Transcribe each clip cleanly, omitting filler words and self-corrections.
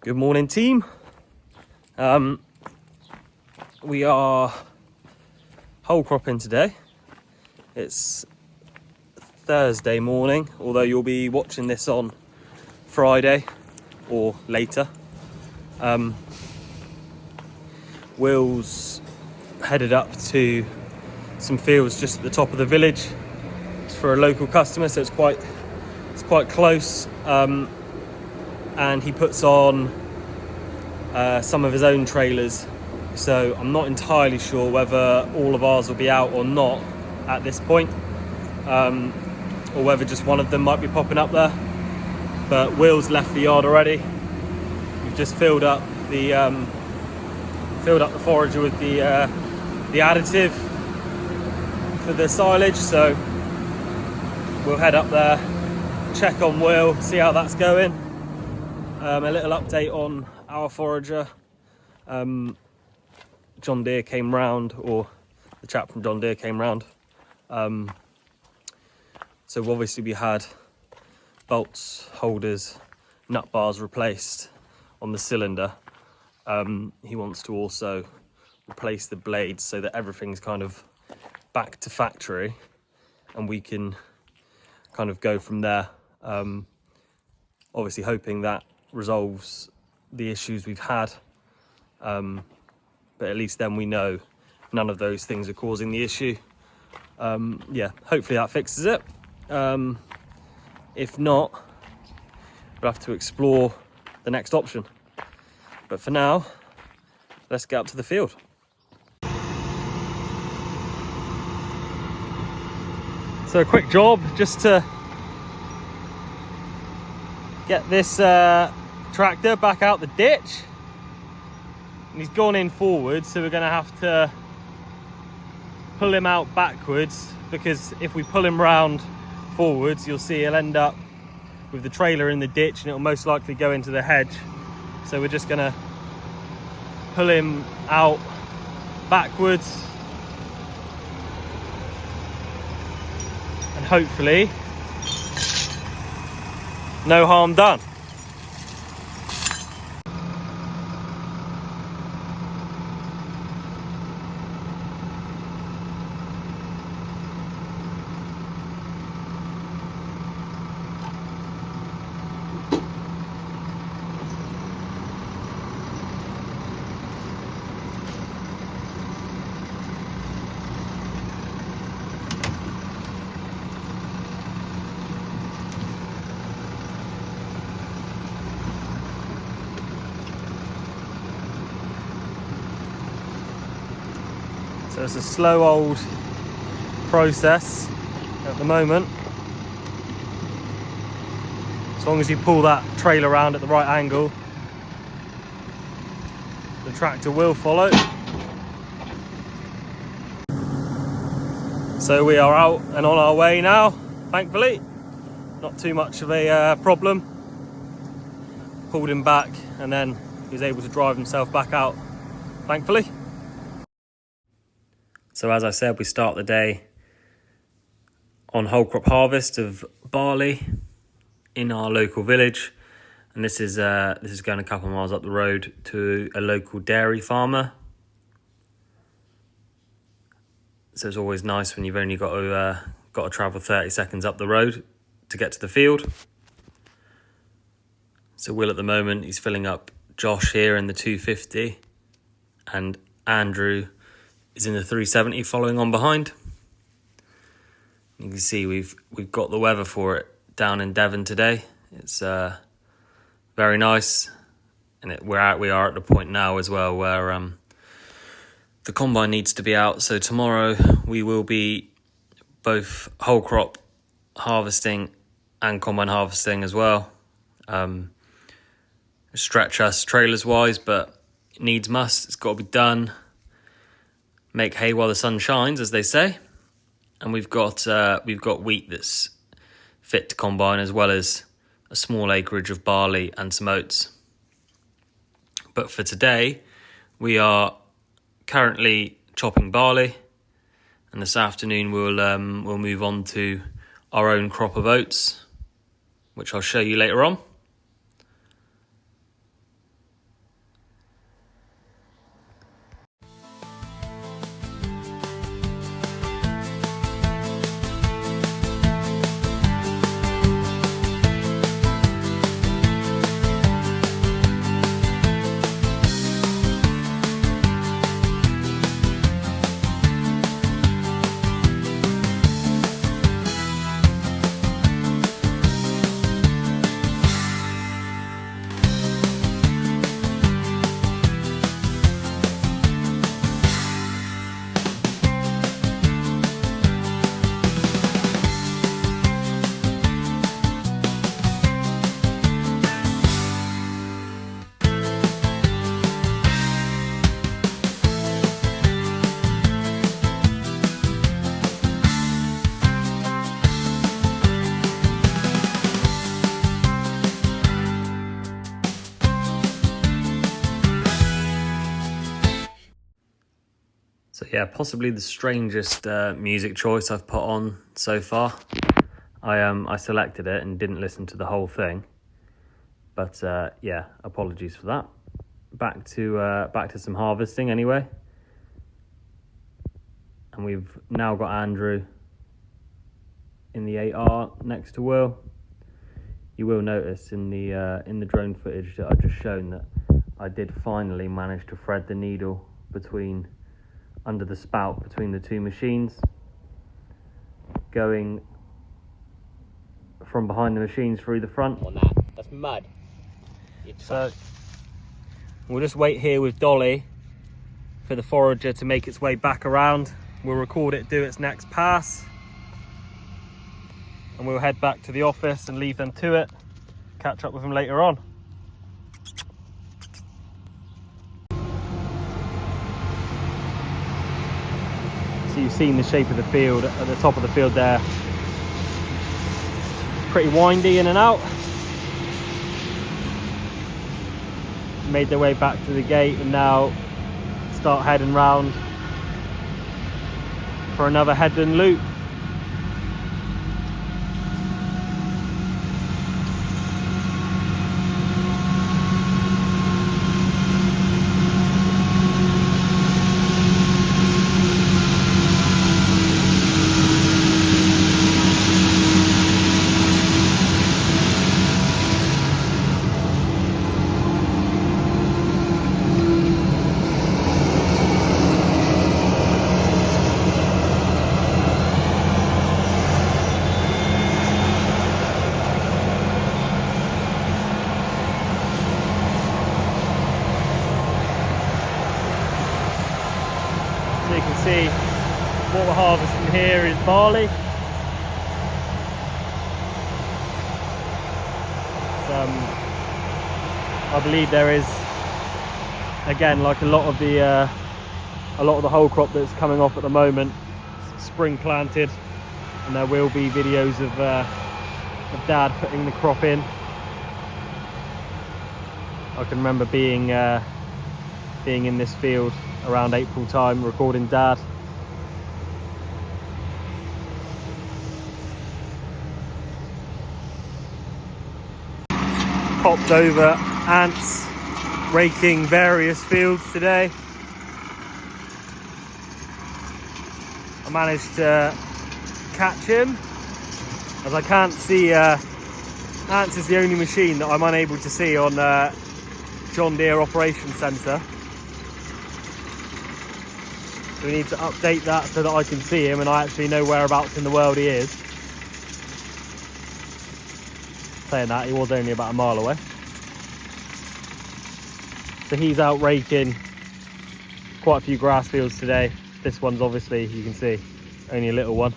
Good morning, team. We are whole cropping today. It's Thursday morning, although you'll be watching this on Friday or later. Will's headed up to some fields just at the top of the village. It's for a local customer, so it's quite close. And he puts on some of his own trailers, so I'm not entirely sure whether all of ours will be out or not at this point, or whether just one of them might be popping up there. But Will's left the yard already. We've just filled up the forager with the additive for the silage, so we'll head up there, check on Will, see how that's going. A little update on our forager. John Deere came round, or the chap from John Deere came round. So obviously we had bolts, holders, nut bars replaced on the cylinder. He wants to also replace the blades so that everything's kind of back to factory and we can kind of go from there. Obviously hoping that resolves the issues we've had, but at least then we know none of those things are causing the issue. Hopefully that fixes it. If not, we'll have to explore the next option, but for now let's get up to the field. So a quick job just to get this tractor back out the ditch, and he's gone in forward, so we're going to have to pull him out backwards, because if we pull him round forwards, you'll see he'll end up with the trailer in the ditch and it'll most likely go into the hedge. So we're just going to pull him out backwards and hopefully no harm done. So it's a slow old process at the moment. As long as you pull that trailer around at the right angle, the tractor will follow. So we are out and on our way now, thankfully. Not too much of a problem. Pulled him back and then he was able to drive himself back out, thankfully. So as I said, we start the day on whole crop harvest of barley in our local village, and this is going a couple of miles up the road to a local dairy farmer. So it's always nice when you've only got to travel 30 seconds up the road to get to the field. So Will at the moment, he's filling up Josh here in the 250, and Andrew is in the 370 following on behind. You can see we've got the weather for it down in Devon today. It's very nice, and we are at the point now as well where the combine needs to be out. So tomorrow we will be both whole crop harvesting and combine harvesting as well. Stretch us trailers wise, but it needs must. It's got to be done. Make hay while the sun shines, as they say. And we've got wheat that's fit to combine, as well as a small acreage of barley and some oats. But for today, we are currently chopping barley, and this afternoon we'll move on to our own crop of oats, which I'll show you later on. Yeah, possibly the strangest music choice I've put on so far. I selected it and didn't listen to the whole thing, but yeah, apologies for that. Back to some harvesting anyway, and we've now got Andrew in the 8R next to Will. You will notice in the drone footage that I've just shown that I did finally manage to thread the needle under the spout between the two machines, going from behind the machines through the front. On that, that's mud. So we'll just wait here with Dolly for the forager to make its way back around. We'll record it do its next pass, and we'll head back to the office and leave them to it. Catch up with them later on. So you've seen the shape of the field at the top of the field there. Pretty windy in and out. Made their way back to the gate and now start heading round for another headland loop. So you can see what we're harvesting here is barley. I believe there is, again, like a lot of the whole crop that's coming off at the moment, spring planted, and there will be videos of Dad putting the crop in. I can remember being in this field around April time, recording Dad. Popped over ants raking various fields today. I managed to catch him, as I can't see. Ants is the only machine that I'm unable to see on John Deere Operations Centre. So we need to update that so that I can see him and I actually know whereabouts in the world he is. Saying that, he was only about a mile away. So he's out raking quite a few grass fields today. This one's obviously, you can see, only a little one.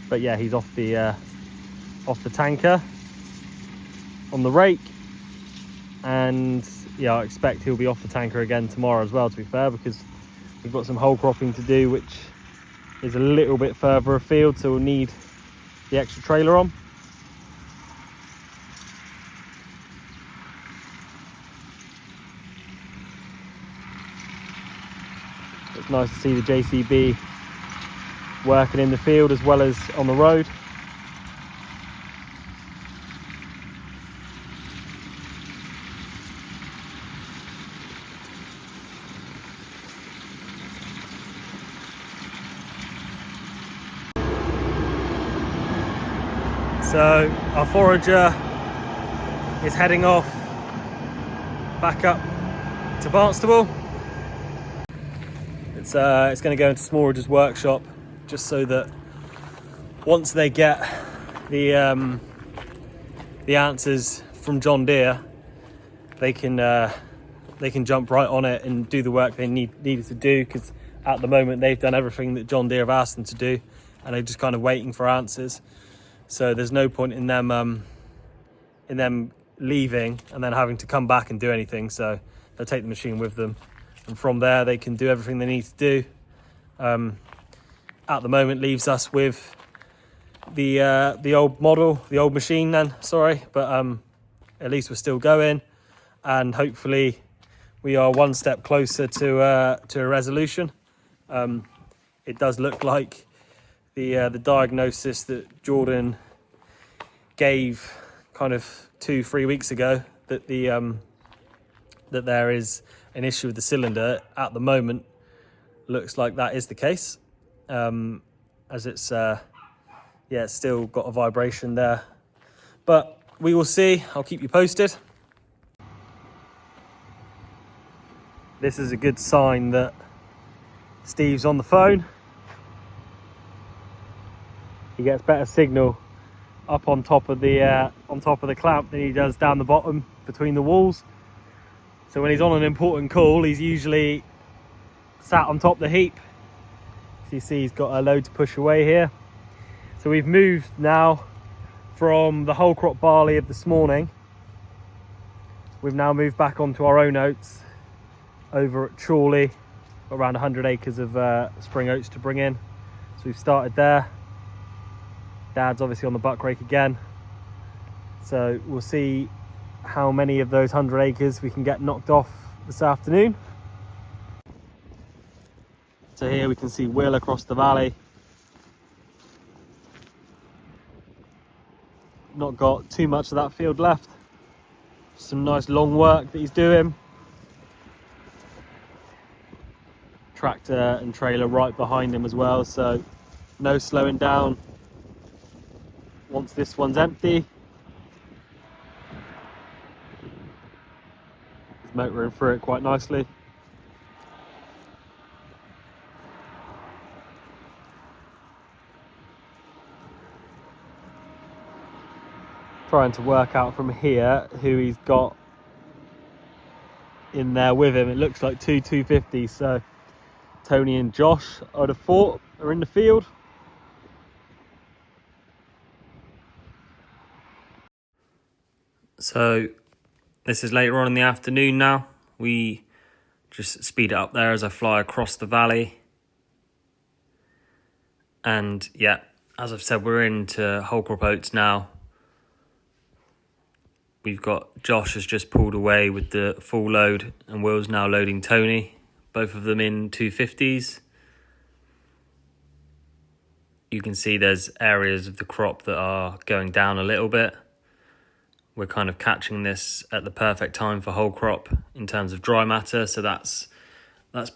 But yeah, he's off the tanker on the rake, and yeah, I expect he'll be off the tanker again tomorrow as well, to be fair, because we've got some whole cropping to do, which is a little bit further afield, so we'll need the extra trailer on. It's nice to see the JCB working in the field as well as on the road. So our forager is heading off back up to Barnstable. It's going to go into Smallridge's workshop, just so that once they get the answers from John Deere, they can jump right on it and do the work they needed to do, because at the moment they've done everything that John Deere have asked them to do, and they're just kind of waiting for answers. So there's no point in them leaving and then having to come back and do anything. So they'll take the machine with them, and from there they can do everything they need to do. At the moment, leaves us with the old model, the old machine then, sorry, but at least we're still going, and hopefully we are one step closer to a resolution. It does look like the diagnosis that Jordan gave kind of 2-3 weeks ago, that that there is an issue with the cylinder at the moment, looks like that is the case, as it's it's still got a vibration there, but we will see. I'll keep you posted. This is a good sign that Steve's on the phone. He gets better signal up on top of the clamp than he does down the bottom between the walls. So when he's on an important call, he's usually sat on top of the heap. So you see he's got a load to push away here. So we've moved now from the whole crop barley of this morning. We've now moved back onto our own oats over at Chawleigh. Around 100 acres of spring oats to bring in. So we've started there. Dad's obviously on the buck rake again. So we'll see how many of those 100 acres we can get knocked off this afternoon. So here we can see Will across the valley. Not got too much of that field left. Some nice long work that he's doing. Tractor and trailer right behind him as well, so no slowing down once this one's empty. He's motoring through it quite nicely. Trying to work out from here who he's got in there with him. It looks like two 250s, so Tony and Josh, I'd have thought, are in the field. So this is later on in the afternoon now. We just speed it up there as I fly across the valley. And yeah, as I've said, we're into whole crop oats now. We've got Josh has just pulled away with the full load, and Will's now loading Tony. Both of them in 250s. You can see there's areas of the crop that are going down a little bit. We're kind of catching this at the perfect time for whole crop in terms of dry matter, so that's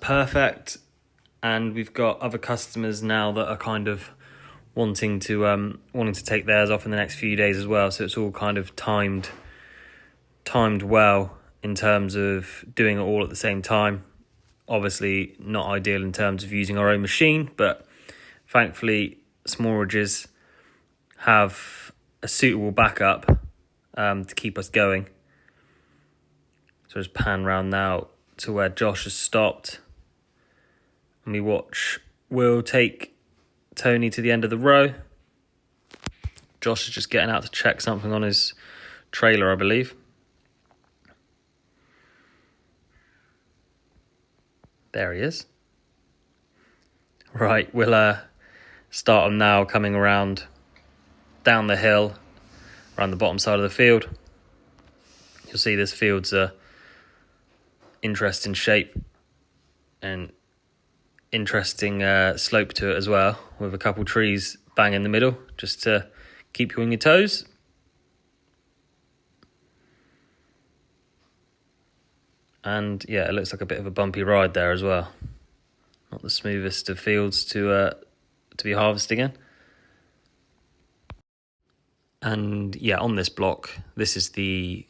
perfect. And we've got other customers now that are kind of wanting to take theirs off in the next few days as well. So it's all kind of timed well in terms of doing it all at the same time. Obviously not ideal in terms of using our own machine, but thankfully Smorages have a suitable backup to keep us going. So just pan round now to where Josh has stopped, and we watch Will take Tony to the end of the row. Josh is just getting out to check something on his trailer, I believe. There he is. Right, we'll start him now coming around down the hill, around the bottom side of the field. You'll see this field's a interesting shape and interesting slope to it as well, with a couple trees bang in the middle just to keep you on your toes. And yeah, it looks like a bit of a bumpy ride there as well. Not the smoothest of fields to be harvesting in. And yeah, on this block, this is the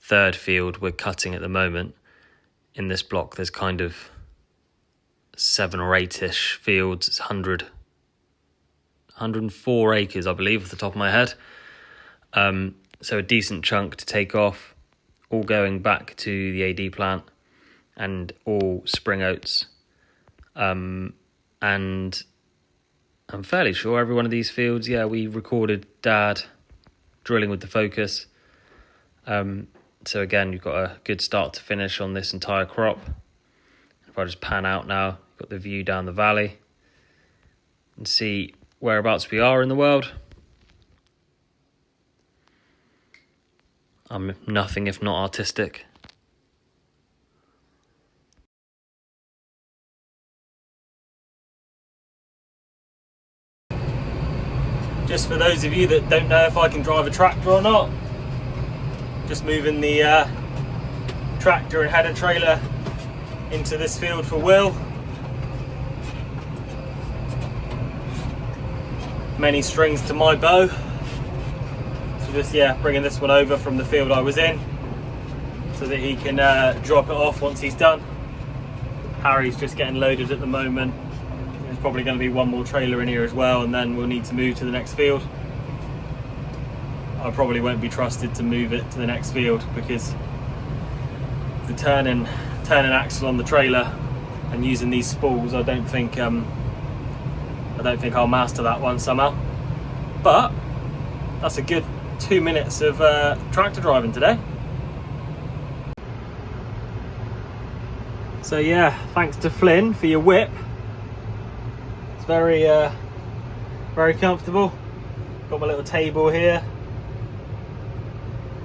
third field we're cutting at the moment. In this block, there's kind of 7 or 8-ish fields. It's 104 acres, I believe, off the top of my head. So a decent chunk to take off, all going back to the AD plant, and all spring oats. And I'm fairly sure every one of these fields, we recorded Dad drilling with the Focus. So again, you've got a good start to finish on this entire crop. If I just pan out now, you've got the view down the valley and see whereabouts we are in the world. I'm nothing if not artistic. just for those of you that don't know if I can drive a tractor or not, just moving the tractor and header trailer into this field for Will. Many strings to my bow. So just bringing this one over from the field I was in so that he can drop it off once he's done. Harry's just getting loaded at the moment. There's probably going to be one more trailer in here as well, and then we'll need to move to the next field. I probably won't be trusted to move it to the next field because the turning axle on the trailer and using these spools, I don't think I'll master that one somehow. But that's a good 2 minutes of tractor driving today. So yeah, thanks to Flynn for your whip. It's very comfortable. Got my little table here.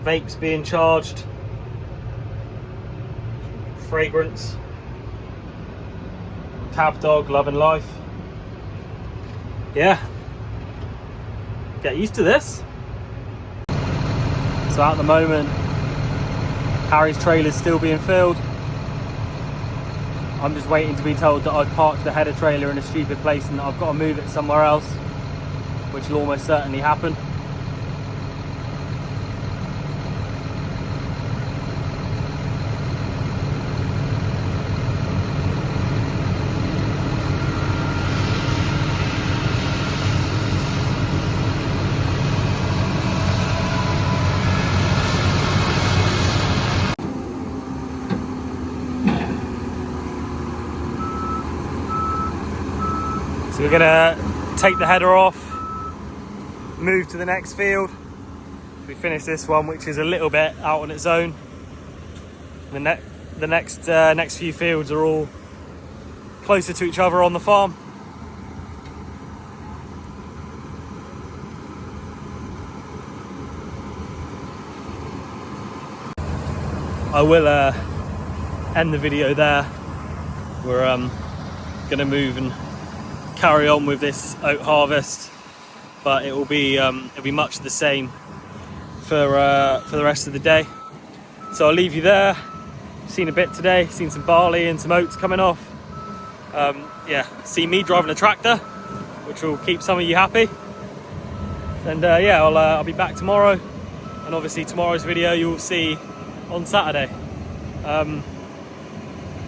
Vapes being charged. Fragrance. Cab dog loving life. Yeah. Get used to this. So at the moment, Harry's trailer's still being filled. I'm just waiting to be told that I've parked the header trailer in a stupid place and that I've got to move it somewhere else, which will almost certainly happen. So we're gonna take the header off, move to the next field. We finish this one, which is a little bit out on its own. The next few fields are all closer to each other on the farm. I will end the video there. We're gonna move and carry on with this oat harvest, but it'll be much the same for the rest of the day. So I'll leave you there. Seen a bit today, seen some barley and some oats coming off. See me driving a tractor, which will keep some of you happy. And I'll be back tomorrow, and obviously tomorrow's video you'll see on Saturday.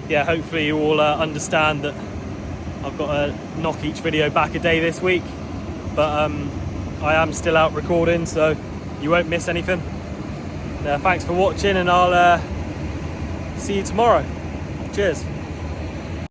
Hopefully you all understand that I've got to knock each video back a day this week, but I am still out recording, so you won't miss anything. Thanks for watching, and I'll see you tomorrow. Cheers.